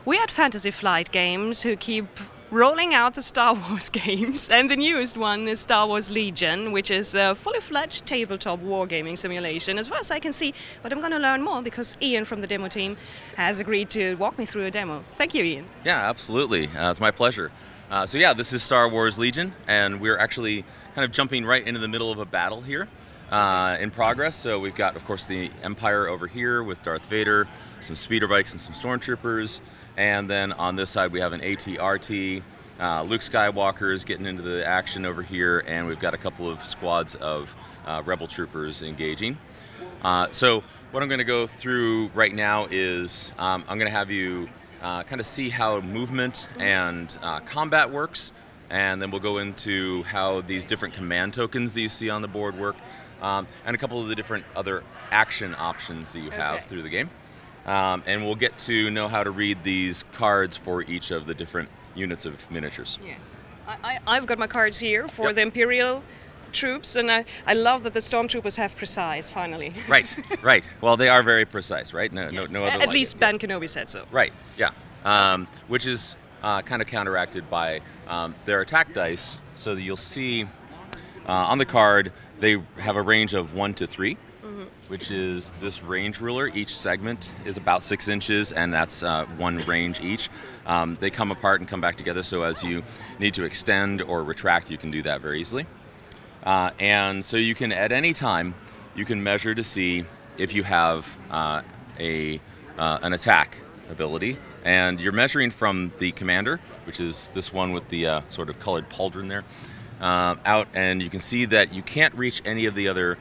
we at Fantasy Flight Games who keep rolling out the Star Wars games, and the newest one is Star Wars Legion, which is a fully fledged tabletop wargaming simulation, as far as I can see. But I'm going to learn more because Ian from the demo team has agreed to walk me through a demo. Thank you, Ian. Yeah, absolutely. It's my pleasure. So yeah, this is Star Wars Legion, and we're actually kind of jumping right into the middle of a battle here in progress. So we've got, of course, the Empire over here with Darth Vader, some speeder bikes and some stormtroopers. And then on this side we have an AT-RT, Luke Skywalker is getting into the action over here, and we've got a couple of squads of rebel troopers engaging. So what I'm going to go through right now is I'm going to have you kind of see how movement and combat works, and then we'll go into how these different command tokens that you see on the board work, and a couple of the different other action options that you have through the game. And we'll get to know how to read these cards for each of the different units of miniatures. Yes, I've got my cards here for the Imperial troops, and I love that the stormtroopers have precise, finally. Right, right. Well, they are very precise, right? No other At least Ben Kenobi said so. Right, yeah. Which is kind of counteracted by their attack dice, so that you'll see on the card they have a range of 1 to 3. Which is this range ruler. Each segment is about 6 inches, and that's one range each. They come apart and come back together, so as you need to extend or retract, you can do that very easily. And so you can, at any time, you can measure to see if you have an attack ability. And you're measuring from the commander, which is this one with the sort of colored pauldron there, out, and you can see that you can't reach any of the other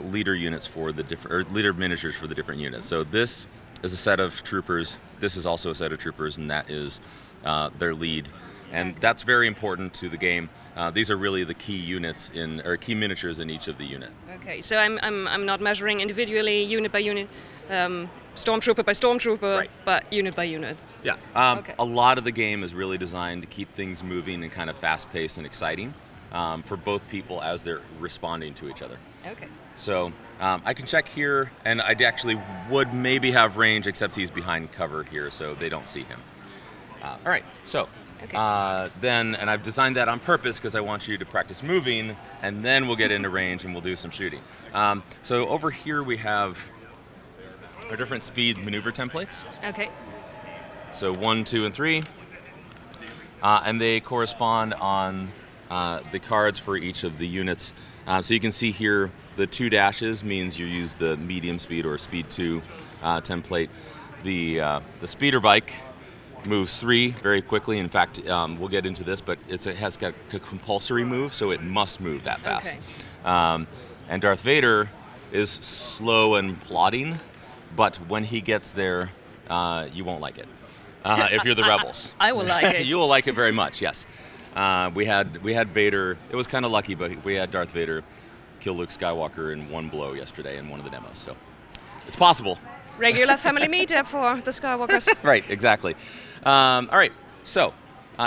leader units for the different, or leader miniatures for the different units. So this is a set of troopers. This is also a set of troopers, and that is their lead. And that's very important to the game. These are really the key units or key miniatures in each of the unit. Okay, so I'm not measuring individually, unit by unit, stormtrooper by stormtrooper, but unit by unit. Yeah. A lot of the game is really designed to keep things moving and kind of fast-paced and exciting for both people as they're responding to each other. Okay. So I can check here, and I actually would maybe have range, except he's behind cover here, so they don't see him. All right, so then, and I've designed that on purpose because I want you to practice moving, and then we'll get into range and we'll do some shooting. So over here we have our different speed maneuver templates. Okay. So 1, 2, and 3, and they correspond on the cards for each of the units. So you can see here the 2 dashes means you use the medium speed or speed 2 template. The speeder bike moves 3 very quickly. In fact, we'll get into this, but it has got a compulsory move, so it must move that fast. Okay. And Darth Vader is slow and plodding, but when he gets there, you won't like it. If you're the rebels. I will like it. You will like it very much, yes. We had Vader. It was kind of lucky, but we had Darth Vader kill Luke Skywalker in one blow yesterday in one of the demos, so it's possible. Regular family meetup for the Skywalkers. Right, exactly. All right, so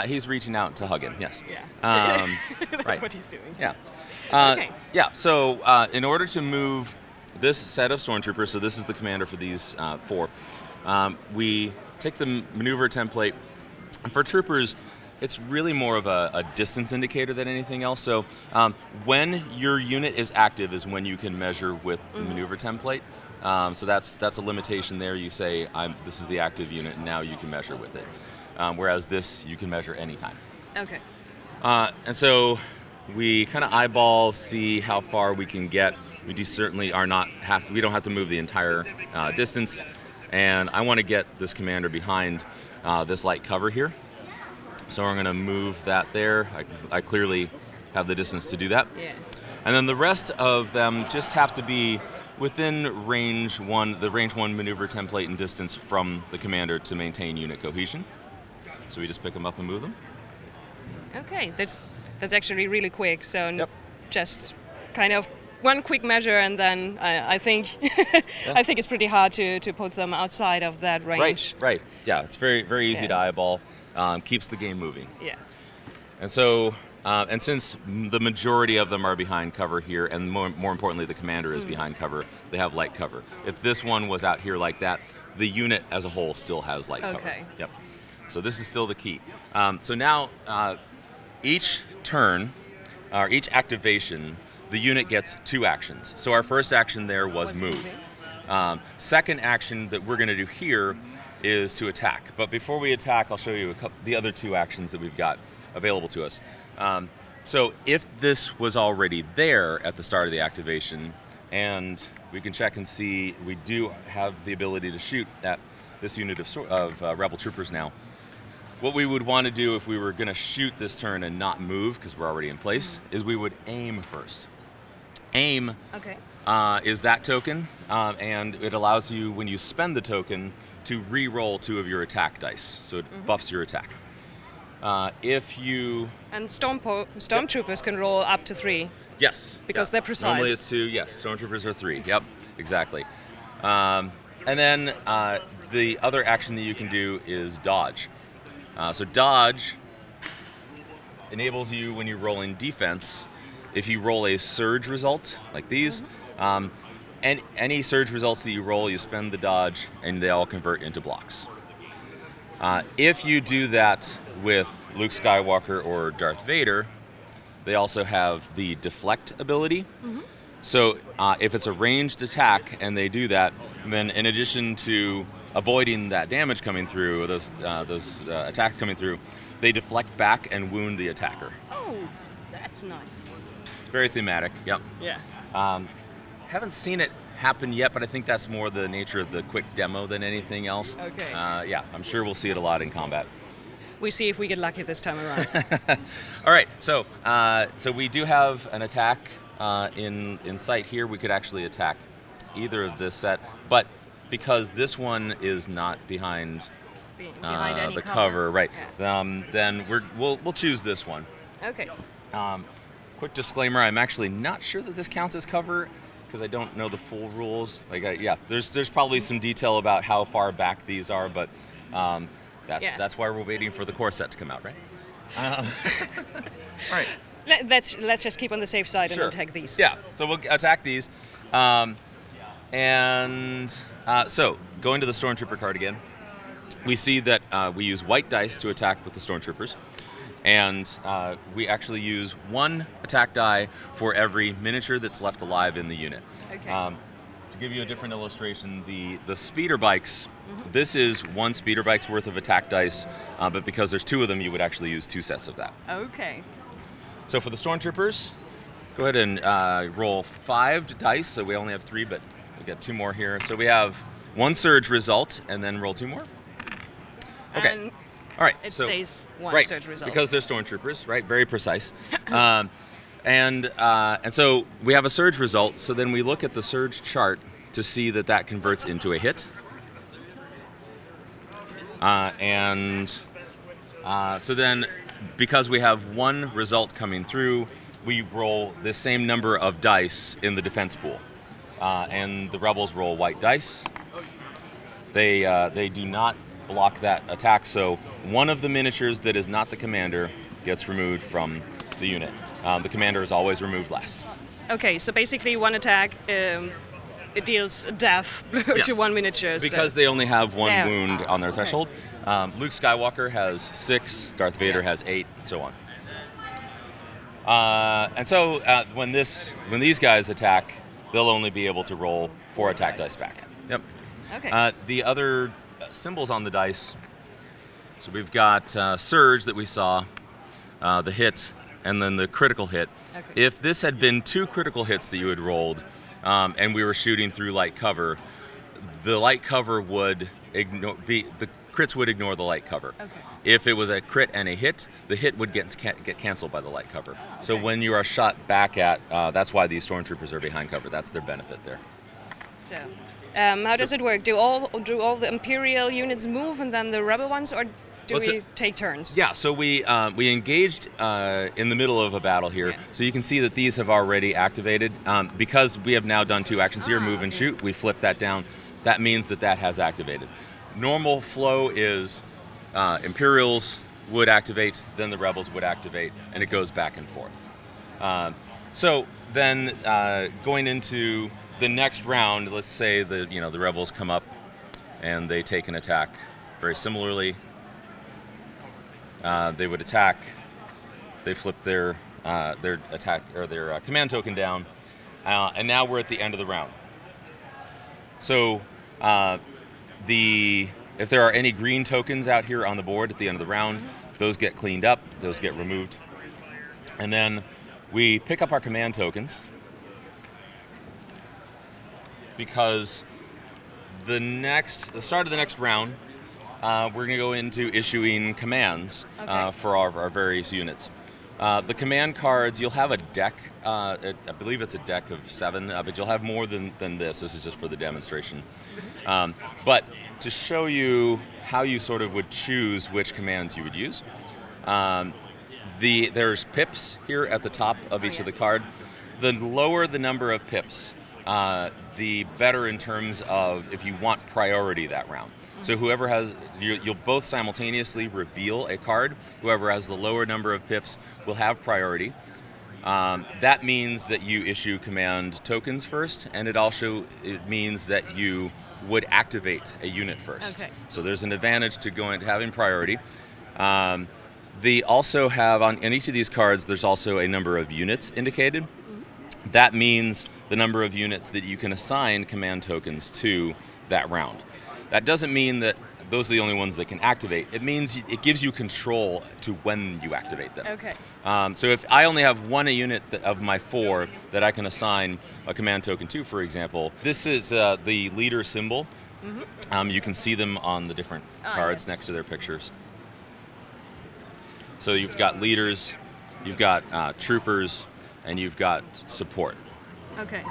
he's reaching out to hug him. Yes. Yeah. That's what he's doing. Yeah. Okay. Yeah. So in order to move this set of stormtroopers, so this is the commander for these 4, we take the maneuver template. And for troopers, it's really more of a distance indicator than anything else. So when your unit is active is when you can measure with the maneuver template. So that's a limitation there. You say, this is the active unit, and now you can measure with it. Whereas this, you can measure anytime. Okay. And so we kind of eyeball, see how far we can get. We certainly we don't have to move the entire distance. And I want to get this commander behind this light cover here. So we're going to move that there. I clearly have the distance to do that. Yeah. And then the rest of them just have to be within range 1, the range 1 maneuver template and distance from the commander to maintain unit cohesion. So we just pick them up and move them. Okay, that's actually really quick. So just kind of one quick measure, and then I think I think it's pretty hard to put them outside of that range. Right. Yeah, it's very easy to eyeball. Keeps the game moving. Yeah. And so, and since the majority of them are behind cover here, and more importantly, the commander is behind cover, they have light cover. If this one was out here like that, the unit as a whole still has light cover. Okay. Yep. So this is still the key. So now each turn, or each activation, the unit gets 2 actions. So our first action there was move. Second action that we're going to do here is to attack. But before we attack, I'll show you the other 2 actions that we've got available to us. So if this was already there at the start of the activation, and we can check and see we do have the ability to shoot at this unit of Rebel troopers now. What we would want to do if we were going to shoot this turn and not move, because we're already in place, is we would aim first. Aim is that token, and it allows you, when you spend the token, to re-roll 2 of your attack dice, so it buffs your attack. If you... And stormtroopers can roll up to 3. Yes. Because they're precise. Normally it's 2, yes. Stormtroopers are 3, yep, exactly. And then the other action that you can do is dodge. So dodge enables you, when you roll in defense, if you roll a surge result, like these, and any surge results that you roll, you spend the dodge, and they all convert into blocks. If you do that with Luke Skywalker or Darth Vader, they also have the deflect ability. So if it's a ranged attack and they do that, then in addition to avoiding that damage coming through, or those attacks coming through, they deflect back and wound the attacker. Oh, that's nice. It's very thematic, yep. Yeah. Haven't seen it happen yet, but I think that's more the nature of the quick demo than anything else. Okay. Yeah, I'm sure we'll see it a lot in combat. We see if we get lucky this time around. All right, so we do have an attack in sight here. We could actually attack either of this set, but because this one is not behind any the cover, right? Yeah. Then we'll choose this one. Okay. Quick disclaimer: I'm actually not sure that this counts as cover because I don't know the full rules. Yeah, there's probably some detail about how far back these are, but that's why we're waiting for the core set to come out, right? All right. Let's just keep on the safe side and attack these. Yeah, so we'll attack these. So, going to the Stormtrooper card again, we see that we use white dice to attack with the Stormtroopers, and we actually use 1 attack die for every miniature that's left alive in the unit. Okay. To give you a different illustration, the speeder bikes, this is 1 speeder bike's worth of attack dice, but because there's 2 of them, you would actually use 2 sets of that. Okay. So for the Stormtroopers, go ahead and roll 5 dice. So we only have 3, but we'll get 2 more here. So we have 1 surge result, and then roll 2 more. Okay. And all right. it so, stays 1 surge result. Because they're Stormtroopers, right? Very precise. And so we have a surge result. So then we look at the surge chart to see that converts into a hit. So then, because we have 1 result coming through, we roll the same number of dice in the defense pool. And the Rebels roll white dice. They do not block that attack, so 1 of the miniatures that is not the commander gets removed from the unit. The commander is always removed last. Okay, so basically 1 attack, it deals death to 1 miniature. Because they only have 1 wound on their threshold. Luke Skywalker has 6, Darth Vader has 8, and so on. And so when these guys attack, they'll only be able to roll 4 attack dice back. Yep. Okay. The other symbols on the dice, so we've got surge that we saw, the hit, and then the critical hit. Okay. If this had been 2 critical hits that you had rolled, and we were shooting through light cover, the light cover would the crits would ignore the light cover. Okay. If it was a crit and a hit, the hit would get canceled by the light cover. Okay. So when you are shot back at, that's why these Stormtroopers are behind cover. That's their benefit there. So, how does it work? Do all the Imperial units move, and then the Rebel ones, or do we take turns? Yeah. So we engaged in the middle of a battle here. Yeah. So you can see that these have already activated. Because we have now done 2 actions here, move and shoot. We flip that down. That means that has activated. Normal flow is Imperials would activate, then the Rebels would activate, and it goes back and forth. So then going into the next round, let's say the Rebels come up and they take an attack very similarly. They would attack. They flip their attack or their command token down, and now we're at the end of the round. So if there are any green tokens out here on the board at the end of the round, those get cleaned up, those get removed, and then we pick up our command tokens because the start of the next round, we're going to go into issuing commands for our various units. The command cards, you'll have a deck. I believe it's a deck of 7, but you'll have more than this. This is just for the demonstration. But to show you how you sort of would choose which commands you would use, there's pips here at the top of each of the card. The lower the number of pips, the better in terms of if you want priority that round. So whoever has, you'll both simultaneously reveal a card. Whoever has the lower number of pips will have priority. That means that you issue command tokens first, and it means that you would activate a unit first. Okay. So there's an advantage to having priority. They also have, in each of these cards, there's also a number of units indicated. That means the number of units that you can assign command tokens to that round. That doesn't mean that those are the only ones that can activate. It means it gives you control to when you activate them. Okay. So if I only have one unit of my 4 that I can assign a command token to, for example, this is the leader symbol. You can see them on the different cards next to their pictures. So you've got leaders, you've got troopers, and you've got support. Okay.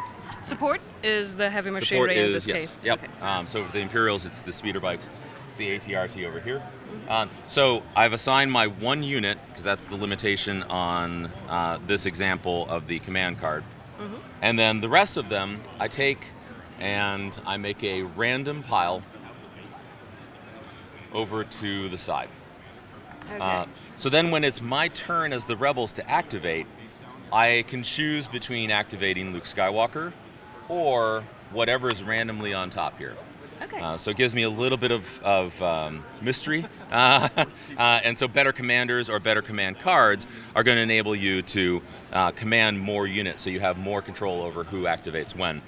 Support is the heavy machinery in this case? Yep. Okay. So for the Imperials, it's the speeder bikes, the ATRT over here. So I've assigned my 1 unit, because that's the limitation on this example of the command card. And then the rest of them, I take and I make a random pile over to the side. Okay. So then when it's my turn as the rebels to activate, I can choose between activating Luke Skywalker or whatever is randomly on top here. Okay. So it gives me a little bit of mystery. And so better commanders or better command cards are going to enable you to command more units so you have more control over who activates when.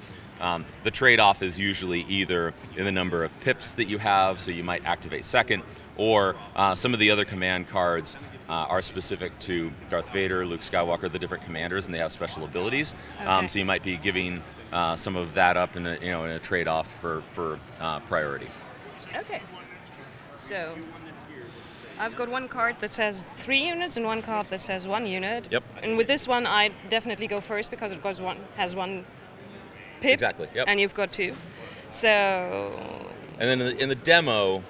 The trade-off is usually either in the number of pips that you have, so you might activate second, or some of the other command cards are specific to Darth Vader, Luke Skywalker, the different commanders, and they have special abilities. Okay. So you might be giving some of that up in a trade-off for priority. Okay. So I've got 1 card that says 3 units and 1 card that says 1 unit. Yep. And with this one, I definitely go first because it has 1 pip. Exactly. Yep. And you've got 2. So. And then in the demo,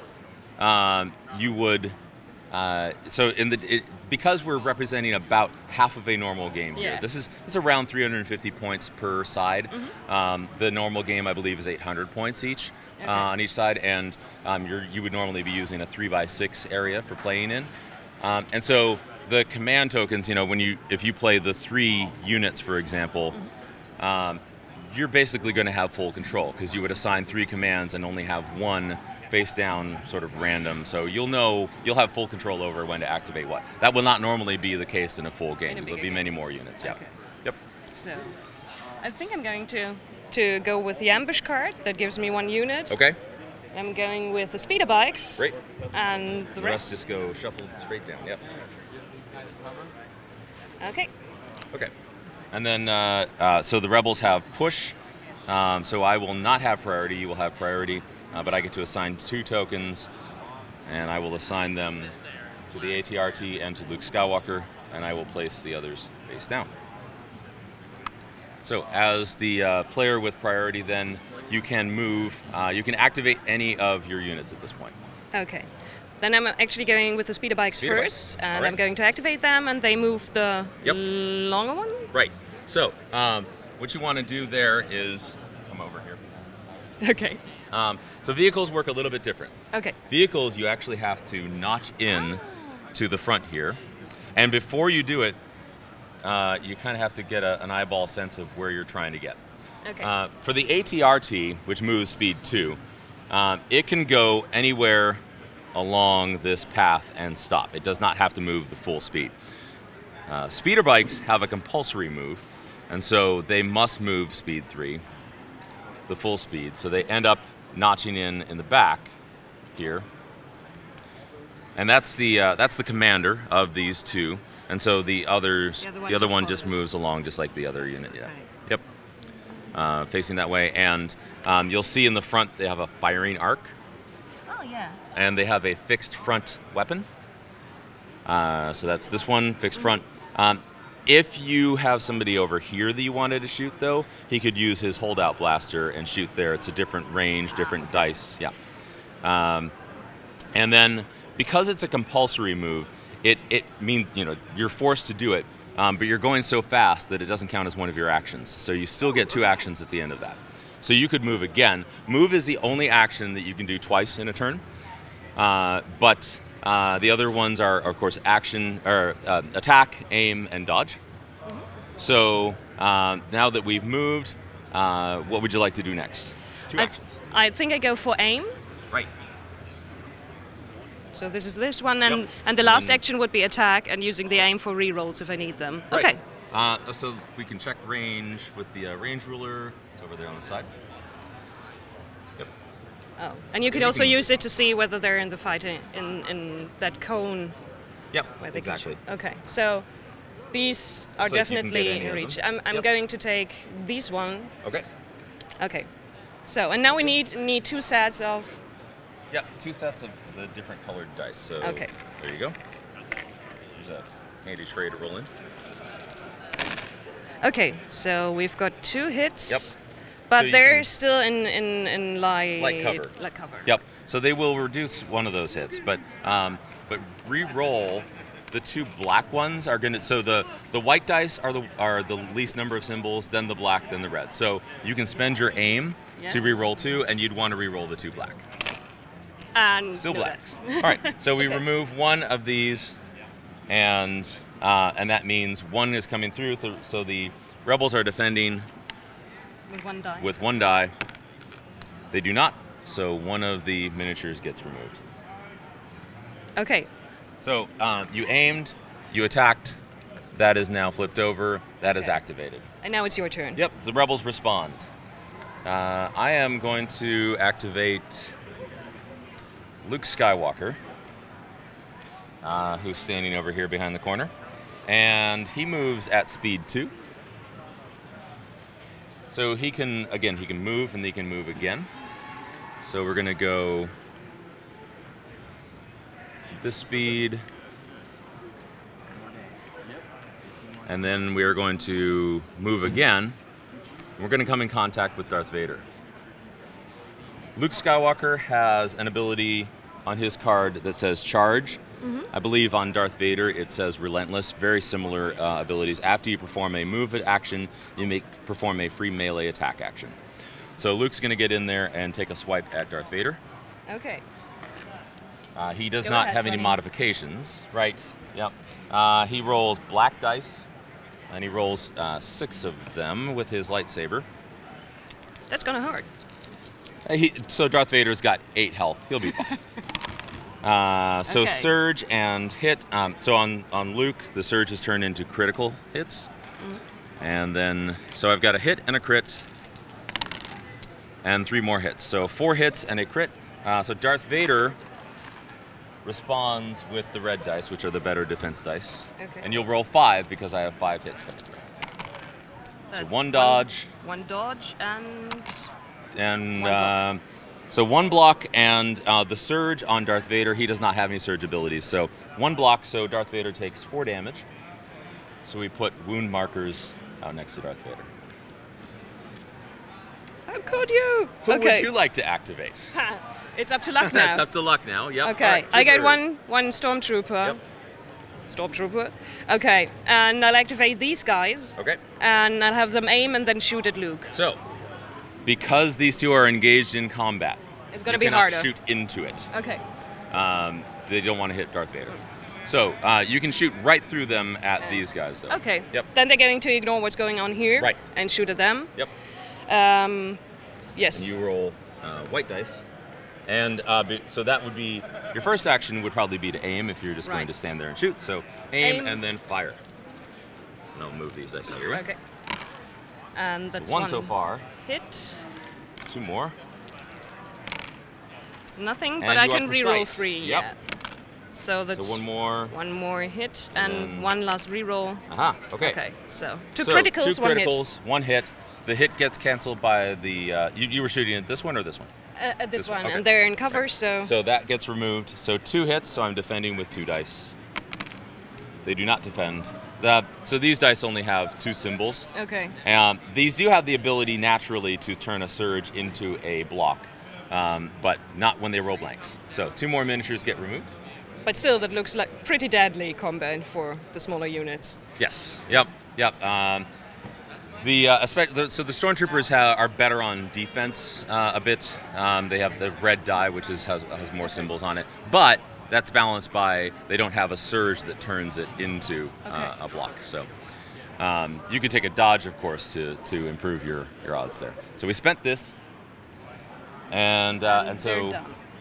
you would. Because we're representing about half of a normal game here, this is around 350 points per side. The normal game, I believe, is 800 points each on each side, and you would normally be using a 3x6 area for playing in. And so the command tokens, if you play the 3 units, for example, you're basically going to have full control because you would assign 3 commands and only have 1 face down, sort of random, so you'll have full control over when to activate what. That will not normally be the case in a full game. There'll be many more units. Okay. Yep. So, I think I'm going to go with the ambush card that gives me 1 unit. Okay. I'm going with the speeder bikes. Great. And the rest just go shuffled straight down. Yep. Okay. Okay. And then so the rebels have push. So I will not have priority. You will have priority. But I get to assign 2 tokens, and I will assign them to the ATRT and to Luke Skywalker, and I will place the others face down. So as the player with priority, then you can move, you can activate any of your units at this point. Okay. Then I'm actually going with the speeder bikes first, and I'm going to activate them, and they move the longer one? Right. So what you want to do there is come over here. Okay. So vehicles work a little bit different. Okay. Vehicles, you actually have to notch in to the front here. And before you do it, you kind of have to get an eyeball sense of where you're trying to get. Okay. For the ATRT, which moves speed 2, it can go anywhere along this path and stop. It does not have to move the full speed. Speeder bikes have a compulsory move, and so they must move speed 3, the full speed. So they end up notching in the back here, and that's the commander of these two. And so the other one just moves along just like the other unit. Yeah. Right. Yep. Facing that way, and you'll see in the front they have a firing arc. Oh yeah. And they have a fixed front weapon. So that's this one, fixed front. If you have somebody over here that you wanted to shoot, though, he could use his holdout blaster and shoot there. It's a different range, different dice. Yeah. And then because it's a compulsory move, it means you're forced to do it, but you're going so fast that it doesn't count as one of your actions. So you still get 2 actions at the end of that. So you could move again. Move is the only action that you can do twice in a turn, but the other ones are, of course, action or attack, aim, and dodge. So now that we've moved, what would you like to do next? 2 actions. I think I go for aim. Right. So this is this one, and the last action would be attack, and using the aim for rerolls if I need them. Right. Okay. So we can check range with the range ruler. It's over there on the side. Yep. Oh, and you could also use it to see whether they're in the fight in that cone. Yep. Where they exactly. Can shoot. Okay. So these are definitely in reach. I'm going to take these one. Okay. Okay. So and now we need 2 sets of. Yep. 2 sets of the different colored dice. So okay. There you go. There's a handy tray to roll in. Okay, so we've got 2 hits. Yep. But so they're still in light cover. Light cover. Yep. So they will reduce one of those hits, but re-roll the 2 black ones are gonna. So the white dice are the least number of symbols, then the black, then the red. So you can spend your aim to re-roll 2, and you'd want to re-roll the 2 black. And still blacks. All right. So we remove one of these, and that means 1 is coming through. So the rebels are defending. With 1 die. They do not, so 1 of the miniatures gets removed. Okay. So you aimed, you attacked, that is now flipped over, that is activated. And now it's your turn. Yep, the rebels respond. I am going to activate Luke Skywalker, who's standing over here behind the corner, and he moves at speed 2. So he can move, and he can move again. So we're going to go this speed. And then we are going to move again. We're going to come in contact with Darth Vader. Luke Skywalker has an ability on his card that says charge. I believe on Darth Vader it says relentless. Very similar abilities. After you perform a move action, you perform a free melee attack action. So Luke's going to get in there and take a swipe at Darth Vader. Okay. He does not have any modifications. Right. Yep. He rolls black dice, and he rolls 6 of them with his lightsaber. That's kind of hard. So Darth Vader's got 8 health. He'll be fine. So surge and hit. So on Luke, the surge has turned into critical hits. And then, so I've got a hit and a crit, and 3 more hits. So 4 hits and a crit. So Darth Vader responds with the red dice, which are the better defense dice. Okay. And you'll roll 5 because I have 5 hits coming through. So 1 dodge. 1 dodge and... So 1 block, and the surge on Darth Vader, he does not have any surge abilities. So 1 block, so Darth Vader takes 4 damage. So we put wound markers out next to Darth Vader. How could you? Who would you like to activate? It's up to luck now. It's up to luck now, yep. Okay, right, I get one stormtrooper. Yep. Stormtrooper. Okay, and I'll activate these guys. Okay. And I'll have them aim and then shoot at Luke. So, because these 2 are engaged in combat, it's going to be harder. Shoot into it. Okay. They don't want to hit Darth Vader. So you can shoot right through them at these guys, though. Okay. Yep. Then they're going to ignore what's going on here. Right. And shoot at them. Yep. Yes. And you roll white dice. And so that would be, your first action would probably be to aim if you're just going to stand there and shoot. So aim and then fire. And I'll move these dice out of your way. Okay. And that's so one so far. Hit. 2 more. Nothing, and but I can reroll 3. Yep. Yeah. So that's one more. One more hit and one last reroll. Aha. Okay. Okay. So two criticals, 2 criticals, 1 hit. The hit gets canceled by the. You were shooting at this one or this one? This one, okay. and they're in cover, so. So that gets removed. So 2 hits. So I'm defending with 2 dice. They do not defend. So these dice only have 2 symbols. Okay. These do have the ability naturally to turn a surge into a block, but not when they roll blanks. So 2 more miniatures get removed. But still, that looks like pretty deadly combat for the smaller units. Yes. Yep. Yep. So the stormtroopers are better on defense a bit. They have the red die, which has more symbols on it, but that's balanced by they don't have a surge that turns it into a block. So you can take a dodge, of course, to improve your odds there. So we spent this, and so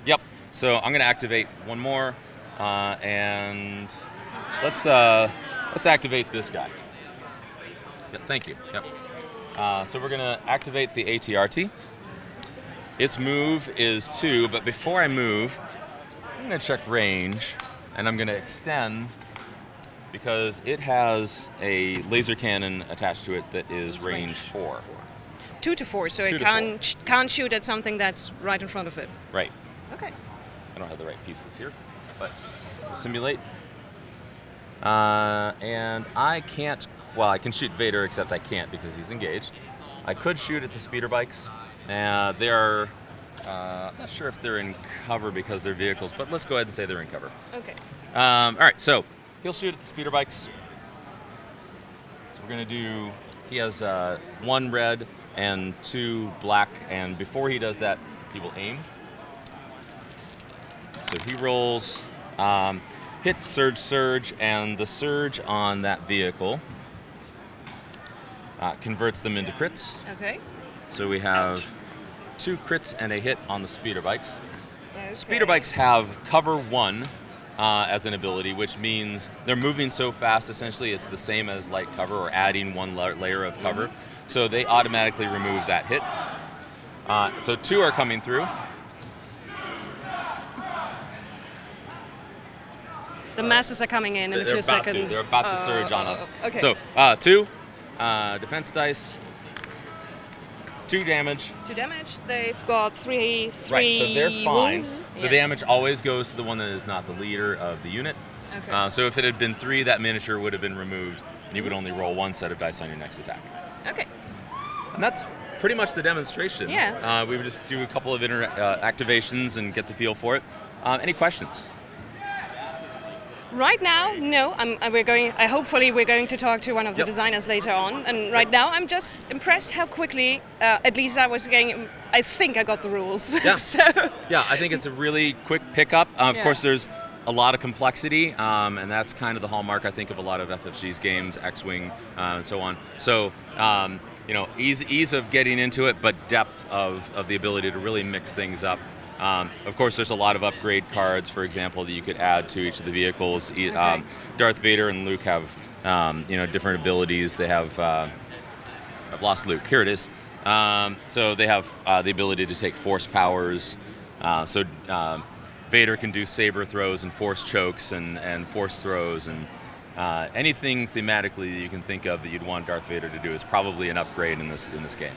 yep. So I'm going to activate 1 more, and let's activate this guy. Yep, thank you. Yep. So we're going to activate the ATRT. Its move is 2, but before I move, I'm going to check range, and I'm going to extend because it has a laser cannon attached to it that is range 4. 2 to 4, so it can't shoot at something that's right in front of it. Right. Okay. I don't have the right pieces here, but we'll simulate. And I can't. Well, I can shoot Vader, except I can't because he's engaged. I could shoot at the speeder bikes. They are. I'm not sure if they're in cover because they're vehicles, but let's go ahead and say they're in cover. Okay. All right, so he'll shoot at the speeder bikes. So we're going to do, he has 1 red and 2 black, and before he does that, he will aim. So he rolls hit, surge, and the surge on that vehicle converts them into crits. Okay. So we have 2 crits and a hit on the speeder bikes. Okay. Speeder bikes have cover 1 as an ability, which means they're moving so fast, essentially it's the same as light cover or adding 1 layer of cover. So they automatically remove that hit. So 2 are coming through. The masses are coming in a few seconds. They're about to surge on us. Okay. So 2 defense dice. 2 damage. 2 damage. They've got 3 Right, so they're fine. wounds. The damage always goes to the one that is not the leader of the unit. Okay. So if it had been 3, that miniature would have been removed, and you would only roll 1 set of dice on your next attack. Okay. And that's pretty much the demonstration. Yeah. We would just do a couple of activations and get the feel for it. Any questions? Right now, no. Hopefully, we're going to talk to one of the designers later on. And right now, I'm just impressed how quickly, at least I think I got the rules. Yeah. So. Yeah, I think it's a really quick pickup. Of course, there's a lot of complexity, and that's kind of the hallmark, I think, of a lot of FFG's games, X-Wing, and so on. So, ease of getting into it, but depth of the ability to really mix things up. Of course, there's a lot of upgrade cards, for example, that you could add to each of the vehicles. Okay. Darth Vader and Luke have, different abilities. They have, I've lost Luke. Here it is. So they have the ability to take force powers. Vader can do saber throws and force chokes and force throws and anything thematically that you can think of that you'd want Darth Vader to do is probably an upgrade in this game.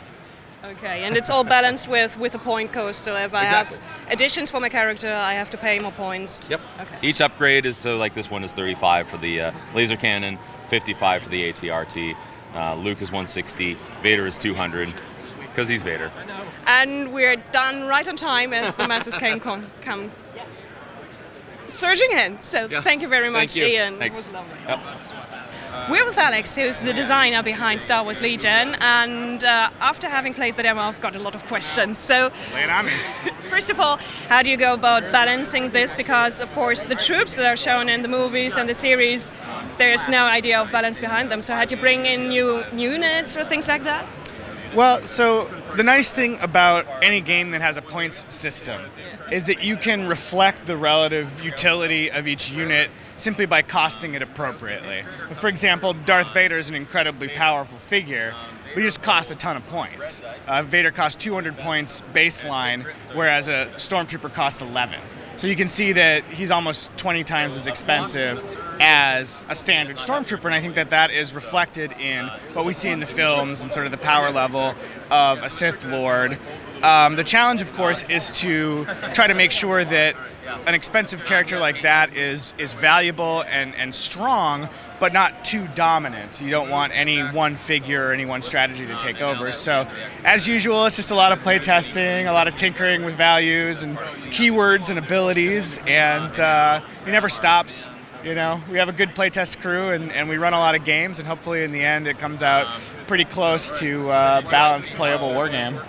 Okay, and it's all balanced with a point cost, so if I have additions for my character, I have to pay more points. Yep. Okay. Each upgrade is, so like this one is 35 for the laser cannon, 55 for the ATRT, Luke is 160, Vader is 200, because he's Vader. And we're done right on time as the masses come surging in. So thank you very much, Ian. Thanks. It was lovely. Yep. We're with Alex, who's the designer behind Star Wars Legion, and after having played the demo, I've got a lot of questions. So, lay it on me. First of all, how do you go about balancing this? Because, of course, the troops that are shown in the movies and the series, there's no idea of balance behind them. So, how do you bring in new units or things like that? Well, so the nice thing about any game that has a points system is that you can reflect the relative utility of each unit simply by costing it appropriately. For example, Darth Vader is an incredibly powerful figure, but he just costs a ton of points. Vader costs 200 points baseline, whereas a Stormtrooper costs 11. So you can see that he's almost 20 times as expensive as a standard Stormtrooper, and I think that that is reflected in what we see in the films and sort of the power level of a Sith Lord. The challenge, of course, is to try to make sure that an expensive character like that is valuable and strong, but not too dominant. You don't want any one figure or any one strategy to take over. So, as usual, it's just a lot of play testing, a lot of tinkering with values and keywords and abilities, and it never stops. You know, we have a good playtest crew, and we run a lot of games, and hopefully in the end it comes out pretty close to a balanced, playable wargame.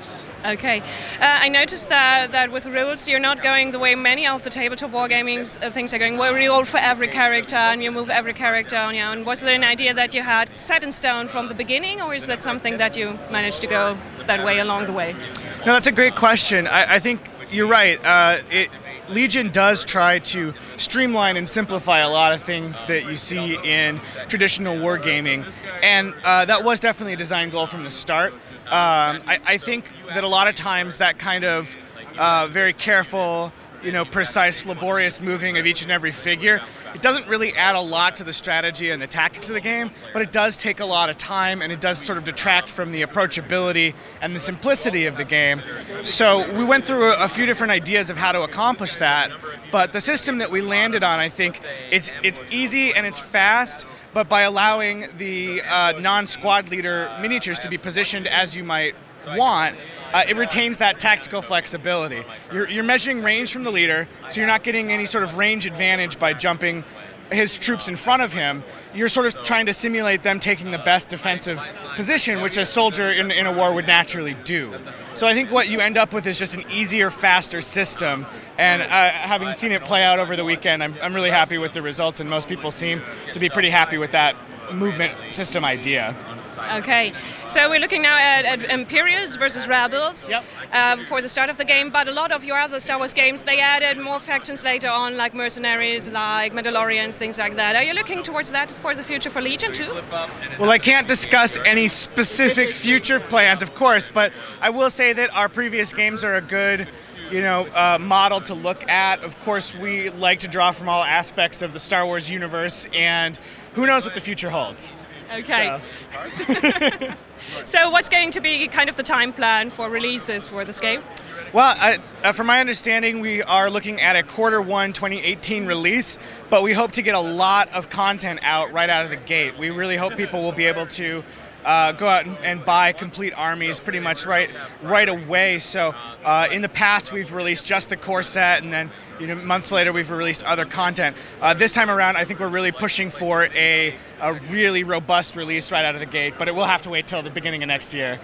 Okay. I noticed that with rules, you're not going the way many of the tabletop wargaming things are going, where you roll for every character and you move every character on your own. Was there an idea that you had set in stone from the beginning, or is that something that you managed to go that way along the way? No, that's a great question. I think you're right. Legion does try to streamline and simplify a lot of things that you see in traditional wargaming, and that was definitely a design goal from the start. I think that a lot of times that kind of very careful, precise, laborious moving of each and every figure, it doesn't really add a lot to the strategy and the tactics of the game, but it does take a lot of time, and it does sort of detract from the approachability and the simplicity of the game. So we went through a few different ideas of how to accomplish that, but the system that we landed on, I think, it's easy and it's fast, but by allowing the non-squad leader miniatures to be positioned as you might want, it retains that tactical flexibility. You're measuring range from the leader, so you're not getting any sort of range advantage by jumping his troops in front of him. You're sort of trying to simulate them taking the best defensive position, which a soldier in a war would naturally do. So I think what you end up with is just an easier, faster system, and having seen it play out over the weekend, I'm really happy with the results, and most people seem to be pretty happy with that movement system idea. Okay, so we're looking now at Imperials versus Rebels for the start of the game, but a lot of your other Star Wars games, they added more factions later on, like mercenaries, like Mandalorians, things like that. Are you looking towards that for the future for Legion too? Well, I can't discuss any specific future plans, of course, but I will say that our previous games are a good model to look at. Of course, we like to draw from all aspects of the Star Wars universe, and who knows what the future holds. Okay. So what's going to be kind of the time plan for releases for this game? Well, from my understanding, we are looking at a Q1 2018 release, but we hope to get a lot of content out right out of the gate. We really hope people will be able to go out and buy complete armies pretty much right away. So in the past, we've released just the core set, and then months later we've released other content. This time around, I think we're really pushing for a really robust release right out of the gate, but it will have to wait till the beginning of next year.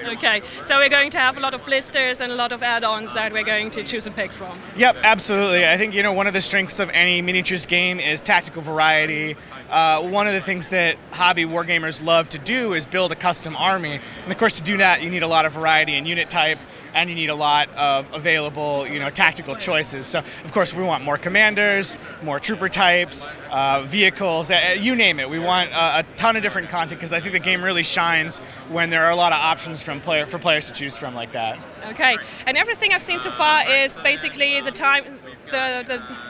Okay, so we're going to have a lot of blisters and a lot of add-ons that we're going to choose and pick from. Yep, absolutely. I think one of the strengths of any miniatures game is tactical variety. One of the things that hobby wargamers love to do is build a custom army, and of course to do that you need a lot of variety in unit type, and you need a lot of available tactical choices. So of course we want more commanders, more trooper types, vehicles, you name it. We want a ton of different content, because I think the game really shines when there are a lot of options for players to choose from like that. Okay, and everything I've seen so far is basically the time,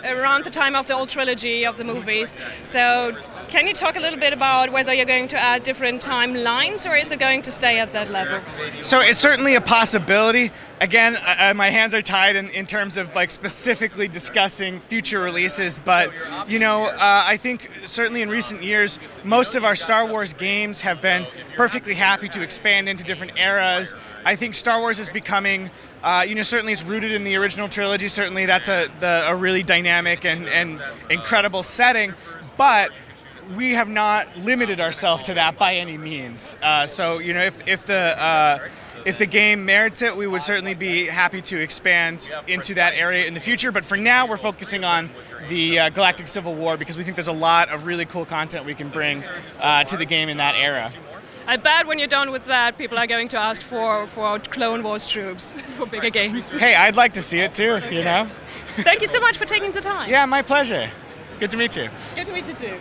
around the time of the old trilogy of the movies. So can you talk a little bit about whether you're going to add different timelines, or is it going to stay at that level? So it's certainly a possibility. Again, my hands are tied in terms of specifically discussing future releases, but I think certainly in recent years most of our Star Wars games have been perfectly happy to expand into different eras. I think Star Wars is becoming certainly it's rooted in the original trilogy. Certainly that's a really dynamic and incredible setting, but we have not limited ourselves to that by any means. So if the game merits it, we would certainly be happy to expand into that area in the future. But for now, we're focusing on the Galactic Civil War, because we think there's a lot of really cool content we can bring to the game in that era. I bet when you're done with that, people are going to ask for Clone Wars troops for bigger games. Hey, I'd like to see it too, you know? Thank you so much for taking the time. Yeah, my pleasure. Good to meet you. Good to meet you too.